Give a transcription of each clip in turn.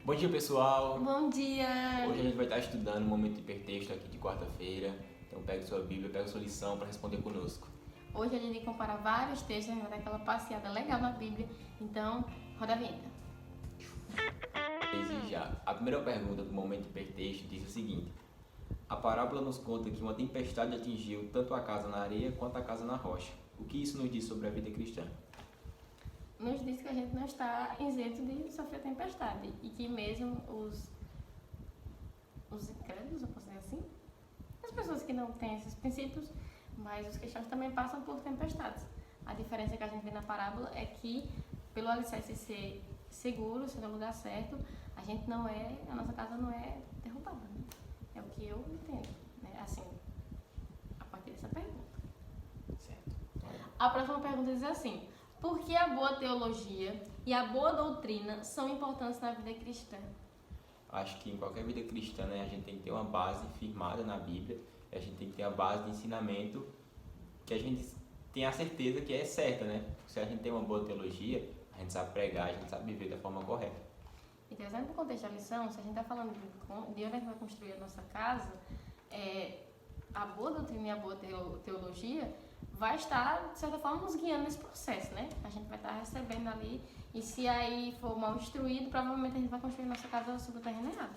Bom dia, pessoal! Bom dia! Hoje a gente vai estar estudando o momento hipertexto aqui de quarta-feira. Então pegue sua Bíblia, pegue sua lição para responder conosco. Hoje a gente vai comparar vários textos, a gente vai dar aquela passeada legal na Bíblia. Então, roda a vinheta. Desde já, a primeira pergunta do momento hipertexto diz o seguinte: a parábola nos conta que uma tempestade atingiu tanto a casa na areia quanto a casa na rocha. O que isso nos diz sobre a vida cristã? Nos diz que a gente não está isento de sofrer tempestade e que mesmo os incrédulos, eu posso dizer assim, as pessoas que não têm esses princípios, mas os cristãos também passam por tempestades. A diferença que a gente vê na parábola é que, pelo alicerce ser seguro, ser no lugar certo, a nossa casa não é derrubada. Né? É o que eu entendo, né? Assim, a partir dessa pergunta. Certo. A próxima pergunta diz assim: por que a boa teologia e a boa doutrina são importantes na vida cristã? Acho que em qualquer vida cristã, né, a gente tem que ter uma base firmada na Bíblia, e a gente tem que ter a base de ensinamento que a gente tem a certeza que é certa, né? Se a gente tem uma boa teologia, a gente sabe pregar, a gente sabe viver da forma correta. E trazendo para o contexto da lição, se a gente está falando de onde a gente vai construir a nossa casa, a boa doutrina e a boa teologia vai estar, de certa forma, nos guiando nesse processo, né? A gente vai estar recebendo ali, e se aí for mal instruído, provavelmente a gente vai construir nossa casa sobre o terreno errado.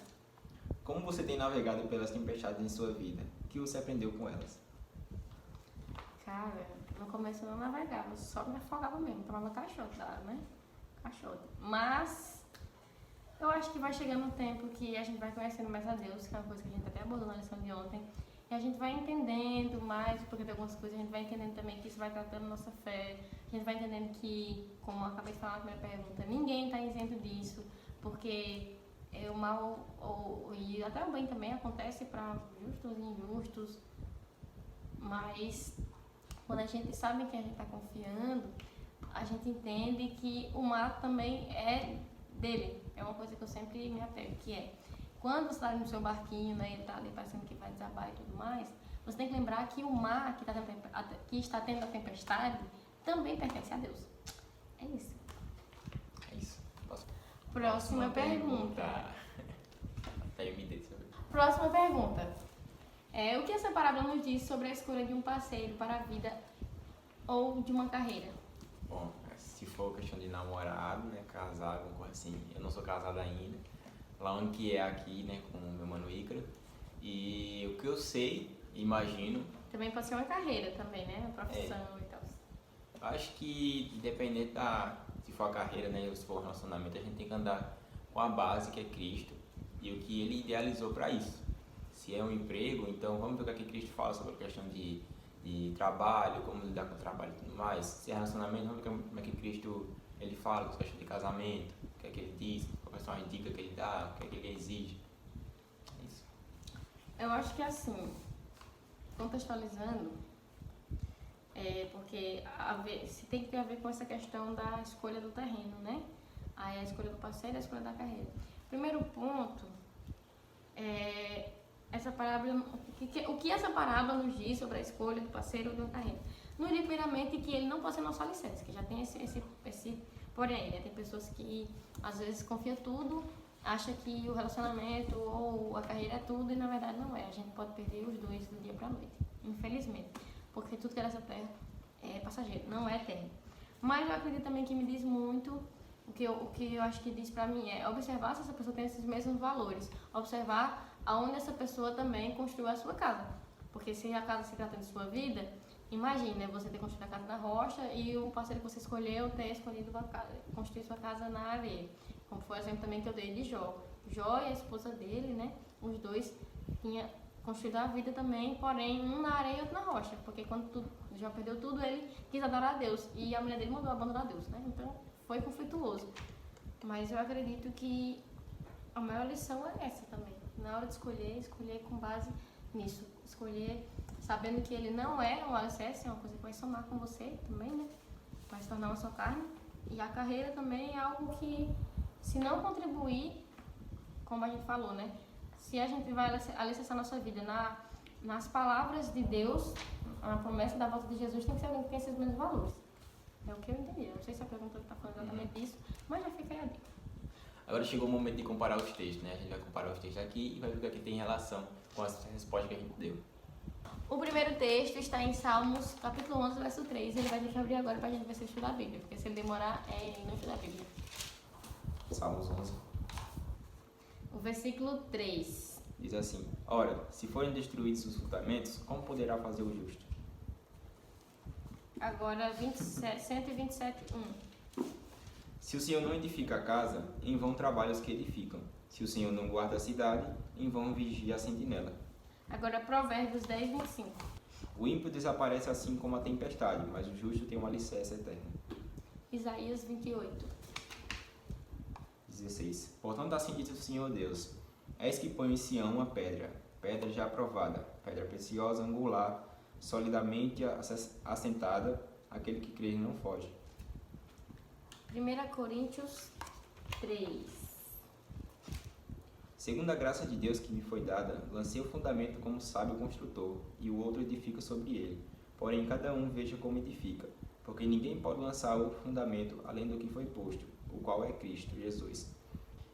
Como você tem navegado pelas tempestades em sua vida? O que você aprendeu com elas? Cara, no começo eu não navegava, só me afogava mesmo, tomava caixota, né? Caixota. Mas eu acho que vai chegando um tempo que a gente vai conhecendo mais a Deus, que é uma coisa que a gente até abordou na lição de ontem, e a gente vai entendendo mais, porque tem algumas coisas, a gente vai entendendo também que isso vai tratando nossa fé, a gente vai entendendo que, como eu acabei de falar na primeira pergunta, ninguém está isento disso, porque o mal e até o bem também acontece para justos e injustos, mas quando a gente sabe que a gente está confiando, a gente entende que o mar também é dele. É uma coisa que eu sempre me apego, que é quando você está no seu barquinho, né, ele está ali parecendo que vai desabar e tudo mais, você tem que lembrar que o mar que está tendo a tempestade também pertence a Deus. É isso. É isso. Próxima pergunta. Até eu me dei. Próxima pergunta. O que essa parábola nos diz sobre a escolha de um parceiro para a vida ou de uma carreira? Bom, se for questão de namorado, né, casar, alguma coisa assim, eu não sou casado ainda. Lá onde que é aqui, né, com o meu mano Ícaro. E o que eu sei, imagino... Também pode ser uma carreira também, né? Uma profissão e tal. Acho que, independente se for a carreira, né, ou se for o relacionamento, a gente tem que andar com a base que é Cristo e o que Ele idealizou para isso. Se é um emprego, então vamos ver o que Cristo fala sobre a questão de trabalho, como lidar com o trabalho e tudo mais. Se é relacionamento, vamos ver como é que Cristo ele fala com a questão de casamento, o que é que ele diz, quais são as dicas que ele dá, o que é que ele exige. É isso. Eu acho que assim, contextualizando, porque se tem que ter a ver com essa questão da escolha do terreno, né? Aí a escolha do parceiro e a escolha da carreira. Primeiro ponto, essa parábola, o que essa parábola nos diz sobre a escolha do parceiro ou da carreira? Nos diz primeiramente que ele não pode ser nosso alicerce, que já tem esse porém, né? Tem pessoas que às vezes confiam tudo, acham que o relacionamento ou a carreira é tudo e na verdade não é. A gente pode perder os dois do dia para a noite, infelizmente, porque tudo que é dessa terra é passageiro, não é eterno. Mas eu acredito também que me diz muito, o que eu acho que diz para mim é observar se essa pessoa tem esses mesmos valores, observar aonde essa pessoa também construiu a sua casa, porque se a casa se trata de sua vida, imagine você ter construído a casa na rocha e o parceiro que você escolheu ter escolhido construir sua casa na areia, como foi o exemplo também que eu dei de Jó. Jó e a esposa dele, né, os dois tinham construído a vida também, porém um na areia e outro na rocha, porque quando Jó perdeu tudo, ele quis adorar a Deus e a mulher dele mandou abandonar Deus, né, então foi conflituoso. Mas eu acredito que a maior lição é essa também, na hora de escolher com base nisso, escolher sabendo que ele não é um alicerce, é uma coisa que vai somar com você também, né? Vai se tornar uma sua carne. E a carreira também é algo que, se não contribuir, como a gente falou, né? Se a gente vai alicerçar nossa vida nas palavras de Deus, a promessa da volta de Jesus, tem que ser alguém que tem esses mesmos valores. É o que eu entendi. Eu não sei se a pergunta está falando exatamente disso, mas já fica aí a dica. Agora chegou o momento de comparar os textos, né? A gente vai comparar os textos aqui e vai ver o que aqui tem relação com as respostas que a gente deu. O primeiro texto está em Salmos, capítulo 11, verso 3. Ele vai ter que abrir agora para a gente ver se estudar a Bíblia, porque se ele demorar, ele não estudar a Bíblia. Salmos 11. O versículo 3. Diz assim: Ora, se forem destruídos os fundamentos, como poderá fazer o justo? Agora, 127, 1. Se o Senhor não edifica a casa, em vão trabalham os que edificam. Se o Senhor não guarda a cidade, em vão vigia a sentinela. Agora, Provérbios 10, 25. O ímpio desaparece assim como a tempestade, mas o justo tem uma alicerce eterna. Isaías 28. 16. Portanto, assim diz o Senhor Deus: És que põe em Sião uma pedra, pedra já aprovada, pedra preciosa, angular, solidamente assentada, aquele que crê não foge. 1 Coríntios 3. Segundo a graça de Deus que me foi dada, lancei o fundamento como sábio construtor, e o outro edifica sobre ele. Porém, cada um veja como edifica, porque ninguém pode lançar outro fundamento além do que foi posto, o qual é Cristo Jesus.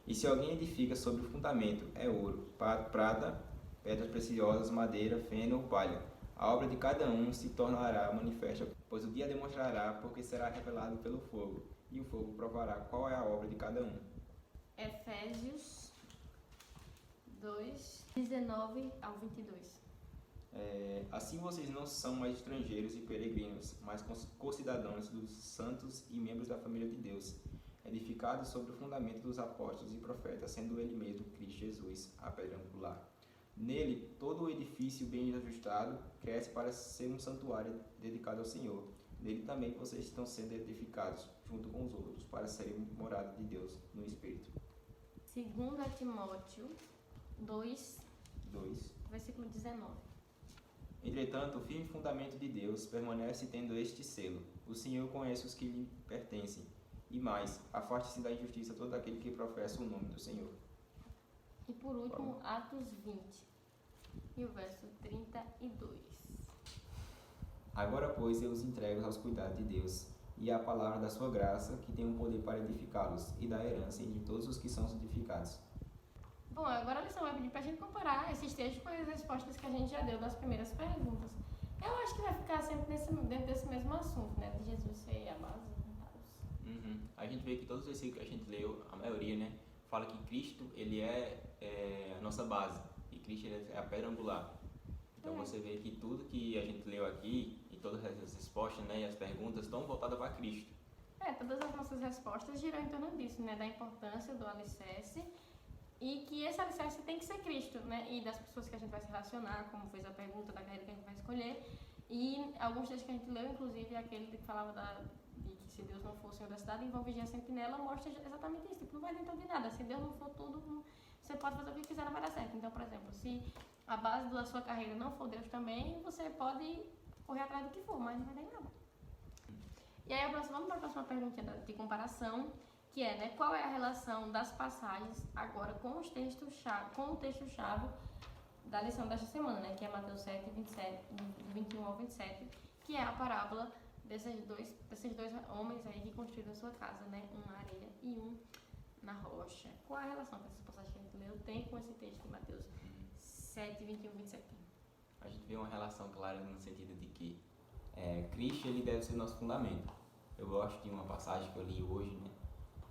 E se alguém edifica sobre o fundamento, é ouro, prata, pedras preciosas, madeira, feno ou palha. A obra de cada um se tornará manifesta, pois o dia demonstrará, porque será revelado pelo fogo, e o fogo provará qual é a obra de cada um. Efésios 2, 19 ao 22. Assim vocês não são mais estrangeiros e peregrinos, mas concidadãos dos santos e membros da família de Deus, edificados sobre o fundamento dos apóstolos e profetas, sendo ele mesmo Cristo Jesus, a pedra angular. Nele, todo o edifício bem ajustado cresce para ser um santuário dedicado ao Senhor. Nele também vocês estão sendo edificados, junto com os outros, para serem morada de Deus no Espírito. 2 Timóteo 2, 2. versículo 19. Entretanto, o firme fundamento de Deus permanece tendo este selo: o Senhor conhece os que lhe pertencem, e mais, afaste-se da injustiça todo aquele que professa o nome do Senhor. E por último, Atos 20, e o verso 32. Agora, pois, eu os entrego aos cuidados de Deus, e à palavra da sua graça, que tem o poder para edificá-los, e da herança entre todos os que são santificados. Bom, agora a lição vai pedir para a gente comparar esses textos com as respostas que a gente já deu das primeiras perguntas. Eu acho que vai ficar sempre dentro desse mesmo assunto, né? De Jesus ser a base. A gente vê que todos os versículos que a gente leu, a maioria, né, fala que Cristo, ele é a nossa base, e Cristo ele é a pedra angular. Então você vê que tudo que a gente leu aqui, e todas as respostas, né, e as perguntas estão voltadas para Cristo. Todas as nossas respostas giram em torno disso, né? Da importância do alicerce, e que esse alicerce tem que ser Cristo, né? E das pessoas que a gente vai se relacionar, como fez a pergunta, da carreira que a gente vai escolher. E alguns textos que a gente leu, inclusive aquele que falava de que se Deus não for o Senhor da cidade, em vão vigiar a sentinela, mostra exatamente isso. Tipo, não vai dentro de nada. Se Deus não for tudo, você pode fazer o que quiser, não vai dar certo. Então, por exemplo, se a base da sua carreira não for Deus também, você pode correr atrás do que for, mas não vai dar em nada. E aí, vamos para a próxima perguntinha de comparação, que é, né, qual é a relação das passagens agora com o texto-chave da lição desta semana, né, que é Mateus 7, 27, 21 ao 27, que é a parábola desses dois homens aí que construíram a sua casa, né, um na areia e um na rocha. Qual é a relação que essas passagens que a gente leu tem com esse texto de Mateus 7, 21 e 27? A gente vê uma relação clara no sentido de que Cristo ele deve ser nosso fundamento. Eu gosto de uma passagem que eu li hoje, né?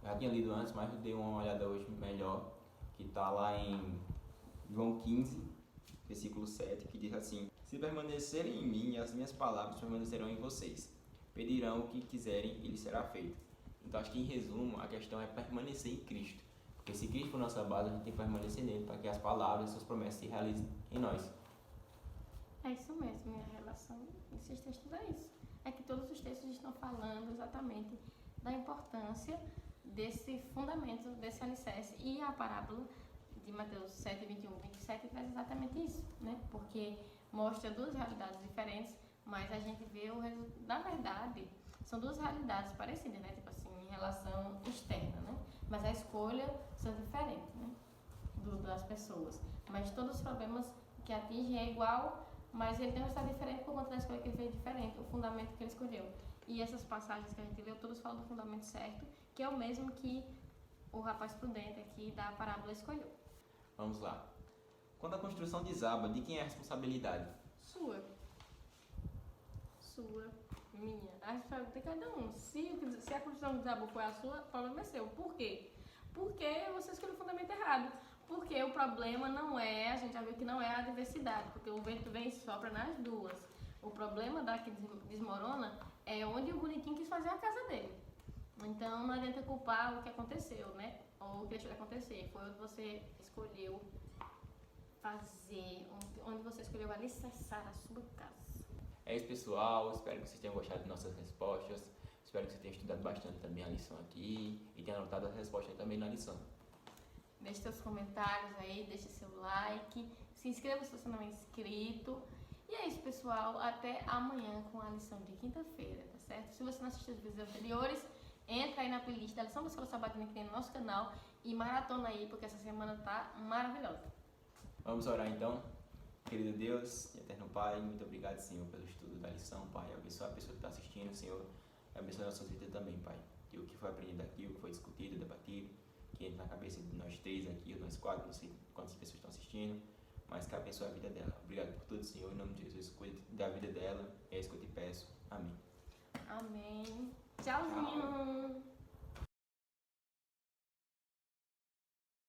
Eu já tinha lido antes, mas eu dei uma olhada hoje melhor, que está lá em João 15, versículo 7, que diz assim: Se permanecerem em mim, as minhas palavras permanecerão em vocês. Pedirão o que quiserem e lhes será feito. Então, acho que, em resumo, a questão é permanecer em Cristo. Porque se Cristo for nossa base, a gente tem que permanecer nele, para que as palavras e suas promessas se realizem em nós. É isso mesmo, minha relação desses textos é isso. É que todos os textos estão falando exatamente da importância desse fundamento, desse alicerce. E a parábola de Mateus 7, 21 e 27 traz exatamente isso, né? Porque mostra duas realidades diferentes, mas a gente vê o resultado. Na verdade, são duas realidades parecidas, né? Tipo assim, em relação externa, né? Mas a escolha são diferentes, né? Das pessoas. Mas todos os problemas que atingem é igual, mas ele tem um resultado diferente por conta da escolha que ele fez diferente, o fundamento que ele escolheu. E essas passagens que a gente leu, todas falam do fundamento certo, que é o mesmo que o rapaz prudente aqui da parábola escolheu. Vamos lá. Quando a construção desaba, de quem é a responsabilidade? Sua. Sua. Minha. A responsabilidade de cada um. Se a construção desabou foi a sua, o problema é seu. Por quê? Porque você escolheu o fundamento errado. Porque o problema não é, a gente já viu que não é a diversidade, porque o vento vem e sopra nas duas. O problema da que desmorona é onde o bonitinho quis fazer a casa dele. Então não adianta culpar o que aconteceu, né? Ou o que deixou de acontecer. Foi onde você escolheu fazer, onde você escolheu alicerçar a sua casa. É isso, pessoal. Espero que vocês tenham gostado de nossas respostas. Espero que vocês tenham estudado bastante também a lição aqui e tenham anotado as respostas também na lição. Deixe seus comentários aí, deixe seu like, se inscreva se você não é inscrito. E é isso, pessoal. Até amanhã com a lição de quinta-feira, tá certo? Se você não assistiu os vídeos anteriores, entra aí na playlist da lição da Escola Sabatina que tem no nosso canal e maratona aí, porque essa semana tá maravilhosa. Vamos orar então. Querido Deus e eterno Pai, muito obrigado, Senhor, pelo estudo da lição, Pai. Abençoa a pessoa que está assistindo, Senhor. Abençoa nossas vidas também, Pai. Que o que foi aprendido aqui, o que foi discutido, debatido, que entre na cabeça de nós três aqui, nós quatro, não sei quantas pessoas estão assistindo, mas que abençoe a vida dela. Obrigado por tudo, Senhor. Em nome de Jesus, cuide da vida dela. É isso que eu te peço. Amém. Amém. Tchauzinho. Tchau.